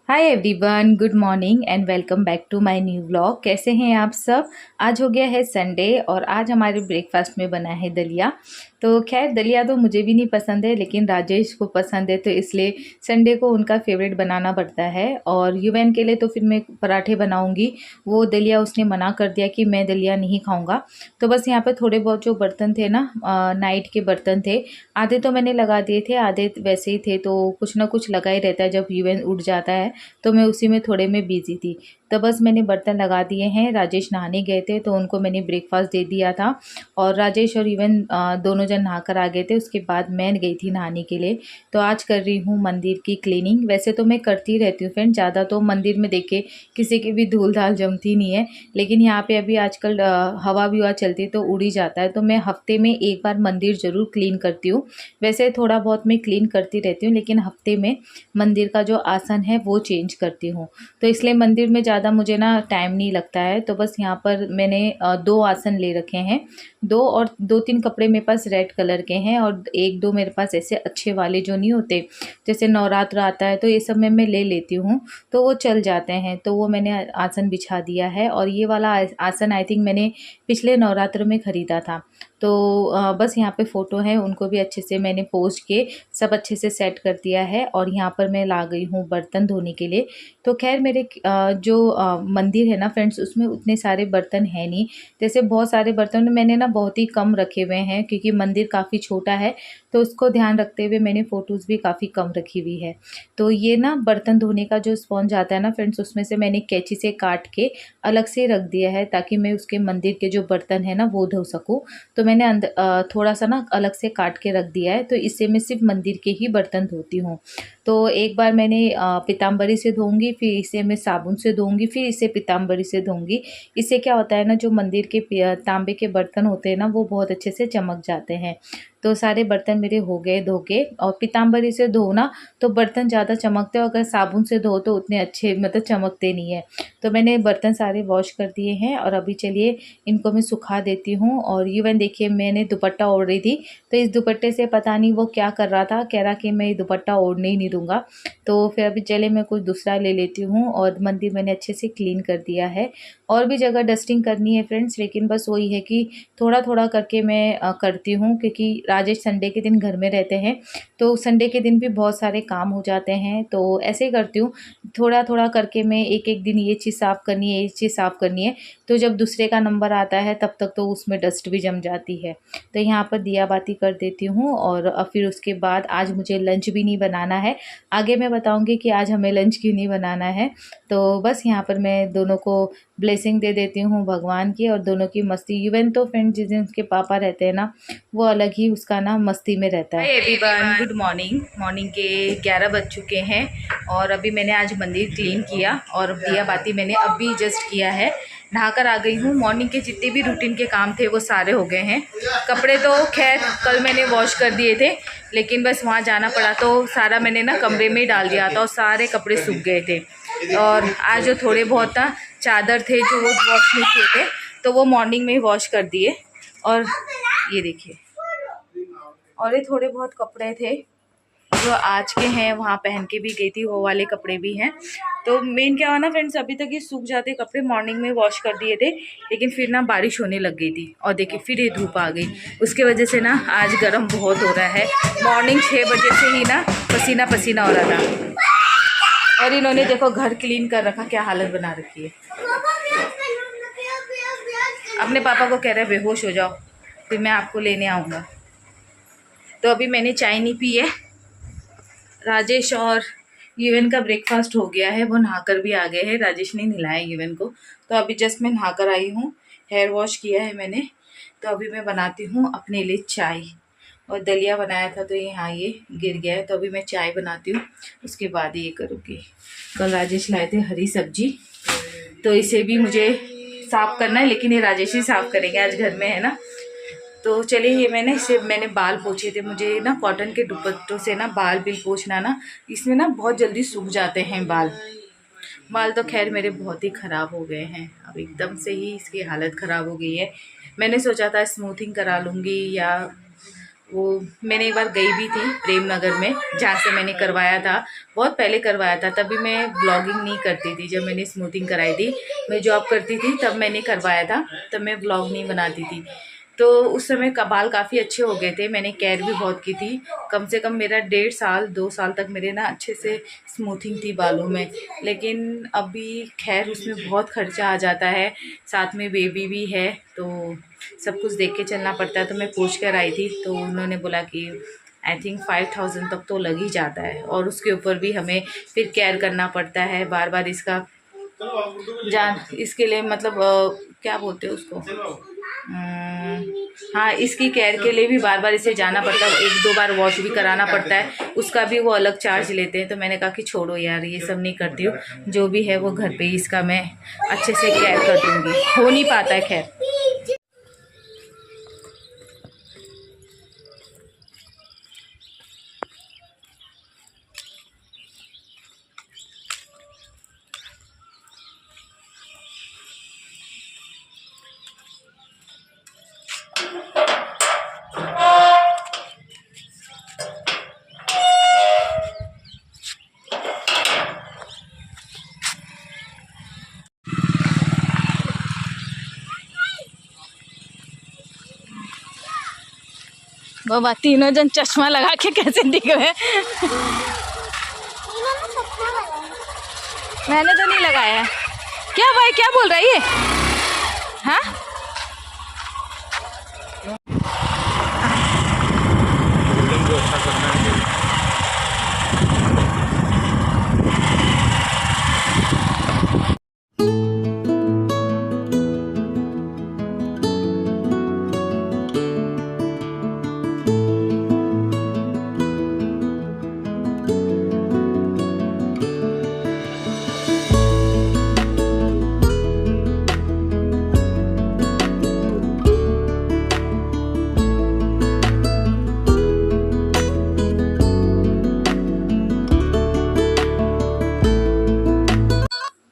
Hi everyone, good morning and welcome back to my new vlog. कैसे हैं आप सब। आज हो गया है संडे और आज हमारे ब्रेकफास्ट में बना है दलिया। तो खैर दलिया तो मुझे भी नहीं पसंद है, लेकिन राजेश को पसंद है, तो इसलिए संडे को उनका फेवरेट बनाना पड़ता है। और यूएन के लिए तो फिर मैं पराठे बनाऊंगी। वो दलिया उसने मना कर दिया कि मैं दलिया नहीं खाऊंगा। तो बस यहाँ पे थोड़े बहुत जो बर्तन थे ना, नाइट के बर्तन थे, आधे तो मैंने लगा दिए थे, आधे वैसे ही थे। तो कुछ ना कुछ लगा ही रहता है जब यूएन उठ जाता है, तो मैं उसी में थोड़े में बिजी थी। तो बस मैंने बर्तन लगा दिए हैं। राजेश नहाने गए थे तो उनको मैंने ब्रेकफास्ट दे दिया था, और राजेश और इवन दोनों जन नहा कर आ गए थे। उसके बाद मैं गई थी नहाने के लिए। तो आज कर रही हूँ मंदिर की क्लीनिंग। वैसे तो मैं करती रहती हूँ फ्रेंड, ज़्यादा तो मंदिर में देखे किसी की भी धूल धाल जमती नहीं है, लेकिन यहाँ पे अभी आजकल हवा भी हुआ चलती है तो उड़ ही जाता है। तो मैं हफ्ते में एक बार मंदिर ज़रूर क्लीन करती हूँ। वैसे थोड़ा बहुत मैं क्लीन करती रहती हूँ, लेकिन हफ्ते में मंदिर का जो आसन है वो चेंज करती हूँ। तो इसलिए मंदिर में ज़्यादा मुझे ना टाइम नहीं लगता है। तो बस यहाँ पर मैंने दो आसन ले रखे हैं, दो, और दो तीन कपड़े मेरे पास रेड कलर के हैं, और एक दो मेरे पास ऐसे अच्छे वाले जो नहीं होते, जैसे नवरात्र आता है तो ये सब मैं ले लेती हूँ, तो वो चल जाते हैं। तो वो मैंने आसन बिछा दिया है। और ये वाला आसन आई थिंक मैंने पिछले नवरात्र में ख़रीदा था। तो बस यहाँ पे फ़ोटो है, उनको भी अच्छे से मैंने पोस्ट के सब अच्छे से सेट कर दिया है। और यहाँ पर मैं ला गई हूँ बर्तन धोने के लिए। तो खैर मेरे जो मंदिर है ना फ्रेंड्स, उसमें उतने सारे बर्तन हैं नहीं। जैसे बहुत सारे बर्तन मैंने ना बहुत ही कम रखे हुए हैं, क्योंकि मंदिर काफ़ी छोटा है, तो उसको ध्यान रखते हुए मैंने फ़ोटोज़ भी काफ़ी कम रखी हुई है। तो ये ना बर्तन धोने का जो स्पॉन्ज आता है ना फ्रेंड्स, उसमें से मैंने कैंची से काट के अलग से रख दिया है, ताकि मैं उसके मंदिर के जो बर्तन है ना वो धो सकूँ। तो मैंने थोड़ा सा ना अलग से काट के रख दिया है, तो इससे मैं सिर्फ मंदिर के ही बर्तन धोती हूँ। तो एक बार मैंने पीताम्बरी से धोऊंगी, फिर इसे मैं साबुन से धोऊंगी, फिर इसे पीताम्बरी से धोऊंगी। इससे क्या होता है ना, जो मंदिर के तांबे के बर्तन होते हैं ना, वो बहुत अच्छे से चमक जाते हैं। तो सारे बर्तन मेरे हो गए धो के। और पीताम्बरी से धोना तो बर्तन ज़्यादा चमकते हैं, अगर साबुन से धो तो उतने अच्छे मतलब चमकते नहीं है। तो मैंने बर्तन सारे वॉश कर दिए हैं, और अभी चलिए इनको मैं सुखा देती हूँ। और इवन देखिए मैंने दुपट्टा ओढ़ रही थी, तो इस दुपट्टे से पता नहीं वो क्या कर रहा था, कह रहा कि मैं ये दुपट्टा ओढ़ने ही नहीं दूंगा। तो फिर अभी चले मैं कुछ दूसरा ले लेती हूँ। और मंदिर मैंने अच्छे से क्लीन कर दिया है। और भी जगह डस्टिंग करनी है फ्रेंड्स, लेकिन बस वही है कि थोड़ा थोड़ा करके मैं करती हूँ, क्योंकि राजेश संडे के दिन घर में रहते हैं, तो संडे के दिन भी बहुत सारे काम हो जाते हैं। तो ऐसे ही करती हूँ, थोड़ा थोड़ा करके मैं एक एक दिन ये चीज़ साफ़ करनी है, ये चीज़ साफ़ करनी है। तो जब दूसरे का नंबर आता है तब तक तो उसमें डस्ट भी जम जाती है। तो यहाँ पर दिया बाती कर देती हूँ। और फिर उसके बाद आज मुझे लंच भी नहीं बनाना है। आगे मैं बताऊँगी कि आज हमें लंच क्यों नहीं बनाना है। तो बस यहाँ पर मैं दोनों को ब्लेसिंग दे देती हूँ भगवान की, और दोनों की मस्ती। इवन तो फ्रेंड जिस दिन उसके पापा रहते हैं ना, वो अलग ही उसका ना मस्ती में रहता है। हाय एवरीवन, गुड मॉर्निंग। मॉर्निंग के 11 बज चुके हैं, और अभी मैंने आज मंदिर क्लीन किया, और दिया बाती मैंने अभी जस्ट किया है। नहाकर आ गई हूँ। मॉर्निंग के जितने भी रूटीन के काम थे वो सारे हो गए हैं। कपड़े तो खैर कल मैंने वॉश कर दिए थे, लेकिन बस वहाँ जाना पड़ा तो सारा मैंने ना कमरे में ही डाल दिया था, और सारे कपड़े सूख गए थे। और आज जो थोड़े बहुत ना चादर थे जो वो वॉश नहीं किए थे, तो वो मॉर्निंग में ही वॉश कर दिए। और ये देखिए, और ये थोड़े बहुत कपड़े थे जो आज के हैं, वहाँ पहन के भी गई थी, वो वाले कपड़े भी हैं। तो मेन क्या हुआ ना फ्रेंड्स, अभी तक ये सूख जाते कपड़े, मॉर्निंग में वॉश कर दिए थे, लेकिन फिर ना बारिश होने लग गई थी, और देखिए फिर ये धूप आ गई। उसके वजह से ना आज गर्म बहुत हो रहा है। मॉर्निंग 6 बजे से ही ना पसीना पसीना हो रहा था। और इन्होंने देखो घर क्लीन कर रखा, क्या हालत बना रखी है। अपने पापा को कह रहे बेहोश हो जाओ, फिर मैं आपको लेने आऊँगा। तो अभी मैंने चाय नहीं पी है। राजेश और यूएन का ब्रेकफास्ट हो गया है, वो नहाकर भी आ गए हैं। राजेश ने नहलाया यूएन को। तो अभी जस्ट मैं नहाकर आई हूँ, हेयर वॉश किया है मैंने। तो अभी मैं बनाती हूँ अपने लिए चाय। और दलिया बनाया था तो यहाँ ये गिर गया है, तो अभी मैं चाय बनाती हूँ, उसके बाद ये करूँगी। कल राजेश लाए थे हरी सब्जी, तो इसे भी मुझे साफ़ करना है, लेकिन ये राजेश ही साफ़ करेंगे, आज घर में है ना। तो चलिए, ये मैंने बाल पोछे थे। मुझे ना कॉटन के दुपट्टों से ना बाल भी पोछना ना, इसमें ना बहुत जल्दी सूख जाते हैं बाल। बाल तो खैर मेरे बहुत ही ख़राब हो गए हैं, अब एकदम से ही इसकी हालत ख़राब हो गई है। मैंने सोचा था स्मूथिंग करा लूँगी या वो मैंने एक बार गई भी थी प्रेम नगर में, जहाँ से मैंने करवाया था। बहुत पहले करवाया था, तभी मैं ब्लॉगिंग नहीं करती थी। जब मैंने स्मूथिंग कराई थी, मैं जॉब करती थी, तब मैंने करवाया था। तब मैं ब्लॉग नहीं बनाती थी। तो उस समय का बाल काफ़ी अच्छे हो गए थे। मैंने केयर भी बहुत की थी। कम से कम मेरा 1.5 साल 2 साल तक मेरे ना अच्छे से स्मूथिंग थी बालों में। लेकिन अभी खैर उसमें बहुत खर्चा आ जाता है, साथ में बेबी भी है, तो सब कुछ देख के चलना पड़ता है। तो मैं पूछ कर आई थी, तो उन्होंने बोला कि आई थिंक 5,000 तक तो लग ही जाता है, और उसके ऊपर भी हमें फिर केयर करना पड़ता है बार बार इसका जान। इसके लिए मतलब क्या बोलते हैं उसको, हाँ, इसकी केयर के लिए भी बार बार इसे जाना पड़ता है। 1-2 बार वॉश भी कराना पड़ता है, उसका भी वो अलग चार्ज लेते हैं। तो मैंने कहा कि छोड़ो यार, ये सब नहीं करती हूँ, जो भी है वो घर पे ही इसका मैं अच्छे से केयर कर दूँगी। हो नहीं पाता है खैर। बाबा तीनों जन चश्मा लगा के कैसे दिख रहे हैं? मैंने तो नहीं लगाया है। क्या भाई, क्या बोल रहा है ये? हाँ,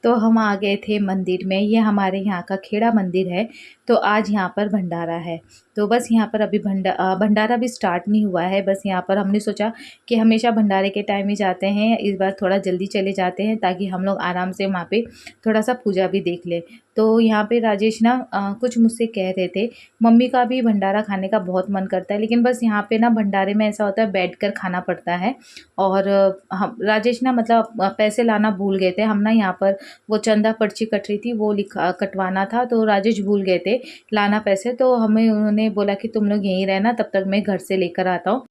तो हम आ गए थे मंदिर में। ये हमारे यहाँ का खेड़ा मंदिर है। तो आज यहाँ पर भंडारा है। तो बस यहाँ पर अभी भंडारा भी स्टार्ट नहीं हुआ है। बस यहाँ पर हमने सोचा कि हमेशा भंडारे के टाइम ही जाते हैं, इस बार थोड़ा जल्दी चले जाते हैं ताकि हम लोग आराम से वहाँ पे थोड़ा सा पूजा भी देख लें। तो यहाँ पे राजेश ना कुछ मुझसे कह रहे थे। मम्मी का भी भंडारा खाने का बहुत मन करता है, लेकिन बस यहाँ पे ना भंडारे में ऐसा होता है बैठकर खाना पड़ता है। और हम राजेश ना मतलब पैसे लाना भूल गए थे। हम ना यहाँ पर वो चंदा पर्ची कट रही थी, वो लिखा कटवाना था, तो राजेश भूल गए थे लाना पैसे। तो हमें उन्होंने बोला कि तुम लोग यहीं रहना, तब तक मैं घर से लेकर आता हूँ।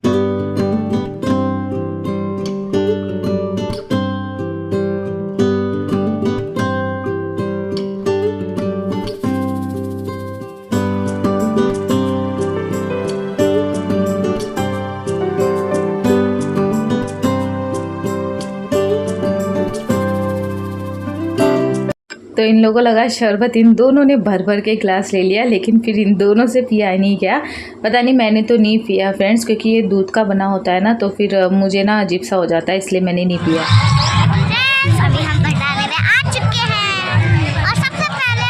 तो इन लोगों लगा शरबत, इन दोनों ने भर भर के गिलास ले लिया, लेकिन फिर इन दोनों से पिया नहीं गया। पता नहीं, मैंने तो नहीं पिया फ्रेंड्स, क्योंकि ये दूध का बना होता है ना, तो फिर मुझे ना अजीब सा हो जाता है, इसलिए मैंने नहीं पिया। अभी हम भंडारे में आ चुके हैं और सबसे पहले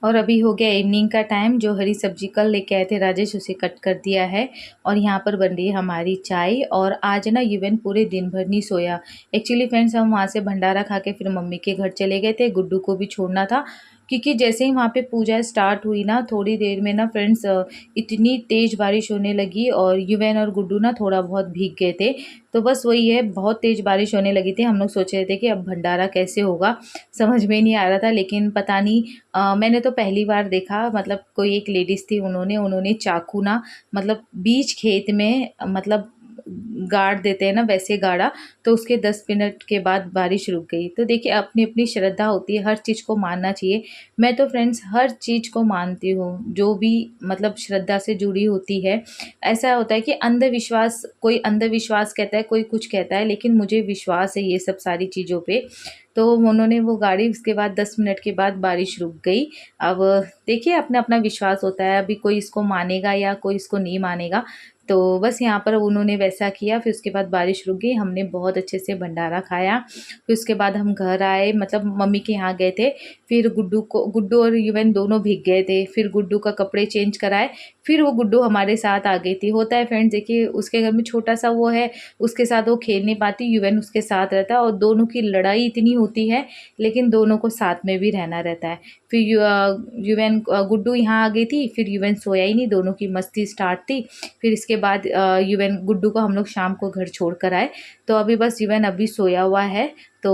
और अभी हो गया इवनिंग का टाइम। जो हरी सब्जी कल लेके आए थे राजेश, उसे कट कर दिया है। और यहाँ पर बन रही है हमारी चाय। और आज ना युवन पूरे दिन भर नहीं सोया। एक्चुअली फ्रेंड्स, हम वहाँ से भंडारा खा के फिर मम्मी के घर चले गए थे, गुड्डू को भी छोड़ना था, क्योंकि जैसे ही वहाँ पे पूजा स्टार्ट हुई ना, थोड़ी देर में ना फ्रेंड्स इतनी तेज़ बारिश होने लगी और युवेन और गुड्डू ना थोड़ा बहुत भीग गए थे। तो बस वही है, बहुत तेज़ बारिश होने लगी थी। हम लोग सोच रहे थे कि अब भंडारा कैसे होगा, समझ में नहीं आ रहा था। लेकिन पता नहीं, मैंने तो पहली बार देखा, मतलब कोई एक लेडीज़ थी, उन्होंने चाकू ना मतलब बीच खेत में मतलब गाड़ देते हैं ना, वैसे गाड़ा। तो उसके 10 मिनट के बाद बारिश रुक गई। तो देखिए, अपनी अपनी श्रद्धा होती है, हर चीज़ को मानना चाहिए। मैं तो फ्रेंड्स हर चीज़ को मानती हूँ जो भी मतलब श्रद्धा से जुड़ी होती है। ऐसा होता है कि अंधविश्वास, कोई अंधविश्वास कहता है, कोई कुछ कहता है, लेकिन मुझे विश्वास है ये सब सारी चीज़ों पे। तो उन्होंने वो गाड़ी, उसके बाद 10 मिनट के बाद बारिश रुक गई। अब देखिए, अपना अपना विश्वास होता है, अभी कोई इसको मानेगा या कोई इसको नहीं मानेगा। तो बस यहाँ पर उन्होंने वैसा किया, फिर उसके बाद बारिश रुक गई, हमने बहुत अच्छे से भंडारा खाया। फिर उसके बाद हम घर आए, मतलब मम्मी के यहाँ गए थे। फिर गुड्डू और युवन दोनों भीग गए थे, फिर गुड्डू का कपड़े चेंज कराए, फिर वो गुड्डू हमारे साथ आ गई थी। होता है फ्रेंड्स, देखिए उसके घर में छोटा सा वो है, उसके साथ वो खेल नहीं पाती, युवन उसके साथ रहता है और दोनों की लड़ाई इतनी होती है, लेकिन दोनों को साथ में भी रहना रहता है। फिर गुड्डू यहाँ आ गई थी, फिर युवन सोया ही नहीं, दोनों की मस्ती स्टार्ट थी। फिर इसके बाद युवन गुड्डू को हम लोग शाम को घर छोड़ कर आए। तो अभी बस युवन अभी सोया हुआ है। तो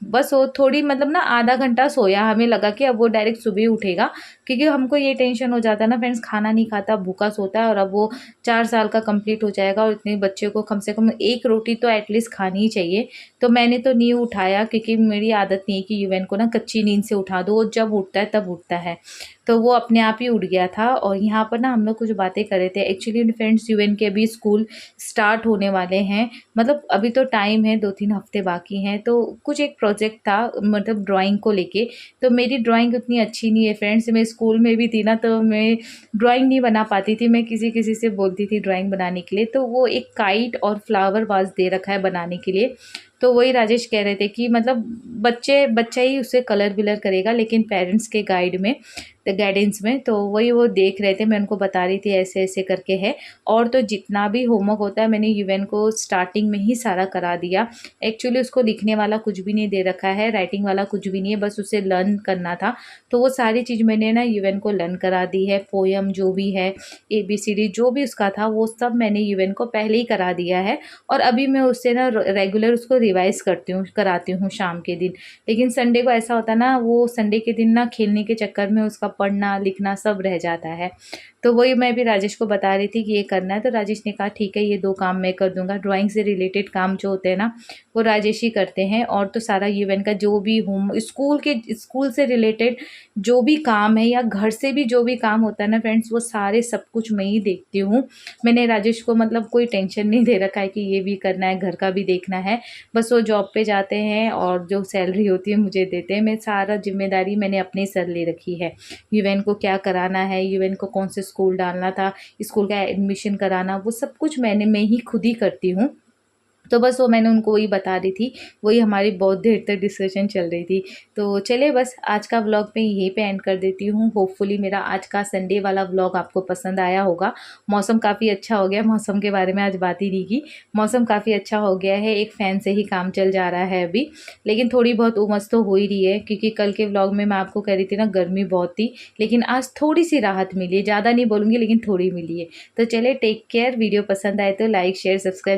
बस वो थोड़ी मतलब ना आधा घंटा सोया, हमें लगा कि अब वो डायरेक्ट सुबह उठेगा, क्योंकि हमको ये टेंशन हो जाता है ना फ्रेंड्स, खाना नहीं खाता, भूखा सोता है। और अब वो 4 साल का कंप्लीट हो जाएगा और इतने बच्चे को कम से कम एक रोटी तो एटलीस्ट खानी ही चाहिए। तो मैंने तो नहीं उठाया, क्योंकि मेरी आदत नहीं है कि युवन को ना कच्ची नींद से उठा दो, वो जब उठता है तब उठता है। तो वो अपने आप ही उठ गया था। और यहाँ पर ना हम लोग कुछ बातें कर रहे थे एक्चुअली फ्रेंड्स, युवन के अभी स्कूल स्टार्ट होने वाले हैं, मतलब अभी तो टाइम है, 2-3 हफ्ते बाकी हैं। तो कुछ एक प्रोजेक्ट था, मतलब ड्राइंग को लेके। तो मेरी ड्राइंग उतनी अच्छी नहीं है फ्रेंड्स, मैं स्कूल में भी थी ना, तो मैं ड्राइंग नहीं बना पाती थी, मैं किसी किसी से बोलती थी ड्राइंग बनाने के लिए। तो वो एक काइट और फ्लावर वाज दे रखा है बनाने के लिए। तो वही राजेश कह रहे थे कि मतलब बच्चा ही उससे कलर विलर करेगा, लेकिन पेरेंट्स के गाइडेंस में। तो वही वो देख रहे थे, मैं उनको बता रही थी ऐसे ऐसे करके है। और तो जितना भी होमवर्क होता है, मैंने युवन को स्टार्टिंग में ही सारा करा दिया। एक्चुअली उसको लिखने वाला कुछ भी नहीं दे रखा है, राइटिंग वाला कुछ भी नहीं है, बस उसे लर्न करना था। तो वो सारी चीज़ मैंने ना युवन को लर्न करा दी है। पोयम जो भी है, ABCD जो भी उसका था, वो सब मैंने युवन को पहले ही करा दिया है। और अभी मैं उससे ना रेगुलर उसको रिवाइज़ कराती हूँ शाम के दिन। लेकिन संडे को ऐसा होता है ना, वो संडे के दिन ना खेलने के चक्कर में उसका पढ़ना लिखना सब रह जाता है। तो वही मैं भी राजेश को बता रही थी कि ये करना है, तो राजेश ने कहा ठीक है, ये 2 काम मैं कर दूंगा। ड्राइंग से रिलेटेड काम जो होते हैं ना, वो राजेश ही करते हैं। और तो सारा युवन का जो भी होम स्कूल से रिलेटेड जो भी काम है, या घर से भी जो भी काम होता है ना फ्रेंड्स, वो सारे सब कुछ मैं ही देखती हूँ। मैंने राजेश को मतलब कोई टेंशन नहीं दे रखा है कि ये भी करना है, घर का भी देखना है। बस वो जॉब पे जाते हैं और जो सैलरी होती है मुझे देते हैं। मैं सारा जिम्मेदारी मैंने अपने सर ले रखी है। युवन को क्या कराना है, युवन को कौन से स्कूल डालना था, स्कूल का एडमिशन कराना, वो सब कुछ मैं ही खुद ही करती हूँ। तो बस वो मैंने उनको वही बता रही थी, वही हमारी बहुत देर तक डिस्कशन चल रही थी। तो चलिए, बस आज का व्लॉग मैं यहीं पे एंड कर देती हूँ। होपफुली मेरा आज का संडे वाला व्लॉग आपको पसंद आया होगा। मौसम काफ़ी अच्छा हो गया, मौसम के बारे में आज बात ही नहीं की। मौसम काफ़ी अच्छा हो गया है, एक फ़ैन से ही काम चल जा रहा है अभी। लेकिन थोड़ी बहुत उमस तो हो ही रही है, क्योंकि कल के व्लॉग में मैं आपको कह रही थी ना, गर्मी बहुत थी। लेकिन आज थोड़ी सी राहत मिली है, ज़्यादा नहीं बोलूँगी लेकिन थोड़ी मिली है। तो चलिए, टेक केयर। वीडियो पसंद आए तो लाइक शेयर सब्सक्राइब